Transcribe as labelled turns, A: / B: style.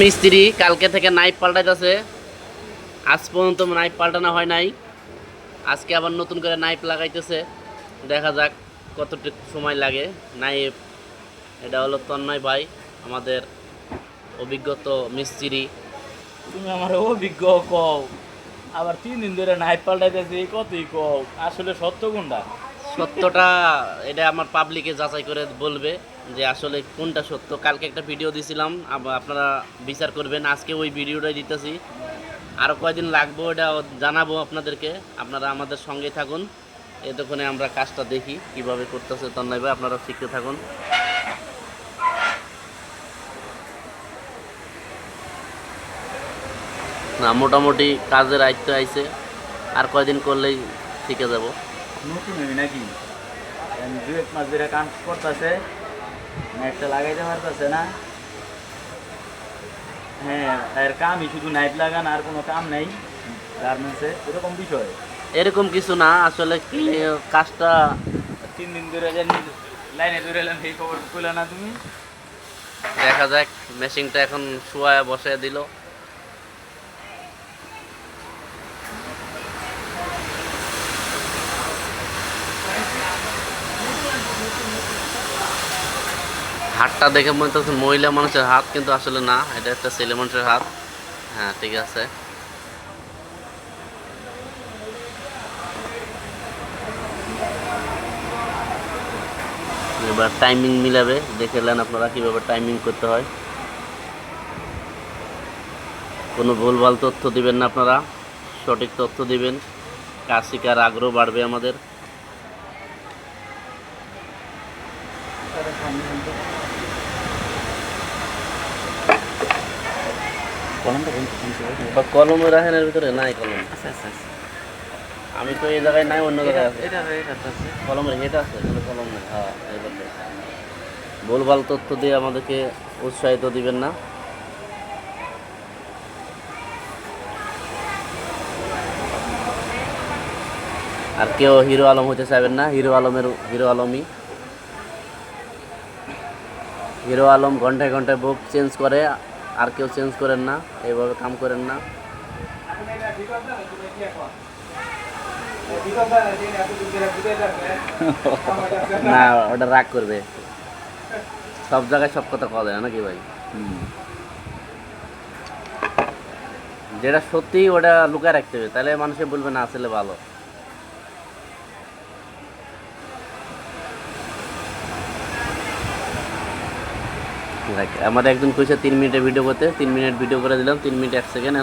A: মিস্ত্রি কালকে থেকে নাইফ পাল্টাইতেছে, আজ পর্যন্ত নাইফ পাল্টানো হয় নাই। আজকে আবার নতুন করে নাইফ লাগাইতেছে, দেখা যাক কতটুকু সময় লাগে। নাইফ এটা হলো তন্ময় ভাই, আমাদের অভিজ্ঞত মিস্ত্রি।
B: তুমি আমার অভিজ্ঞ কও, আবার 3 দিন ধরে নাইফ পাল্টাইতেছি, কতই কও, আসলে সত্য কোনটা?
A: সত্যটা এটা আমার পাবলিকে যাচাই করে বলবে যে আসলে কোনটা সত্য। কালকে একটা ভিডিও দিছিলাম, আপনারা বিচার করবেন। আজকে ওই ভিডিওটাই দিতেছি, আরও কয়দিন লাগবো এটা জানাবো আপনাদেরকে। আপনারা আমাদের সঙ্গে থাকুন, এতক্ষণে আমরা কাজটা দেখি কিভাবে করতেছে তন্ময় ভাই, আপনারা শিখতে থাকুন। না, মোটামুটি কাজের আয়ত্ত আইছে, আর কয়দিন করলেই শিখে যাব।
B: নতুন হবি নাকি? 2-1 মাস ধরে কাম করতেছে, নাইফটা লাগাইতে পারতেছে না। হ্যাঁ, এর কামই শুধু নাইফ লাগান, আর কোনো কাম নাই গার্মেন্টসে, এরকম বিষয়।
A: এরকম কিছু না, আসলে কি কাজটা
B: 3 দিন ধরে যে লাইনে ধরে এলেন, এই খবর কইলা না তুমি?
A: দেখা যাক। মেশিনটা এখন শোয়া বসে দিল। হাতটা দেখে মনে হচ্ছে মহিলা মানুষের হাত, কিন্তু আসলে না, এটা একটা ছেলে মানুষের হাত। হ্যাঁ, ঠিক আছে। এবার টাইমিং মিলাবে, দেখে নেন আপনারা কীভাবে টাইমিং করতে হয়। কোনো ভুলভাল তথ্য দিবেন না আপনারা, সঠিক তথ্য দিবেন, কাজ শেখার আগ্রহ বাড়বে আমাদের। কলম রাখেন, এর ভিতরে নাই কলম। আমি তো এই জায়গায় নাই, অন্য জায়গায় আছে। কলমের হেড আছে, কিন্তু কলম নেই। হ্যাঁ, ভুলভাল তথ্য দিয়ে আমাদেরকে উৎসাহিত দিবেন না। আর কেউ হিরো আলম হতে চাইবেন না, হিরো আলমই। হিরো আলম ঘন্টায় ঘন্টায় বুক চেঞ্জ করে, আর কেউ চেঞ্জ করেন না, এইভাবে কাম করেন না। না, ওটা রাগ করবে। সব জায়গায় সব কথা কওয়া যায় না, নাকি ভাই? যেটা সত্যি ওটা লুকায় রাখতে হবে, তাহলে মানুষে বলবে না আসলে ভালো। আমার একজন কইছে 3 মিনিটের ভিডিও করতে, 3 মিনিট ভিডিও করে দিলাম, 3 মিনিট 1 সেকেন্ড।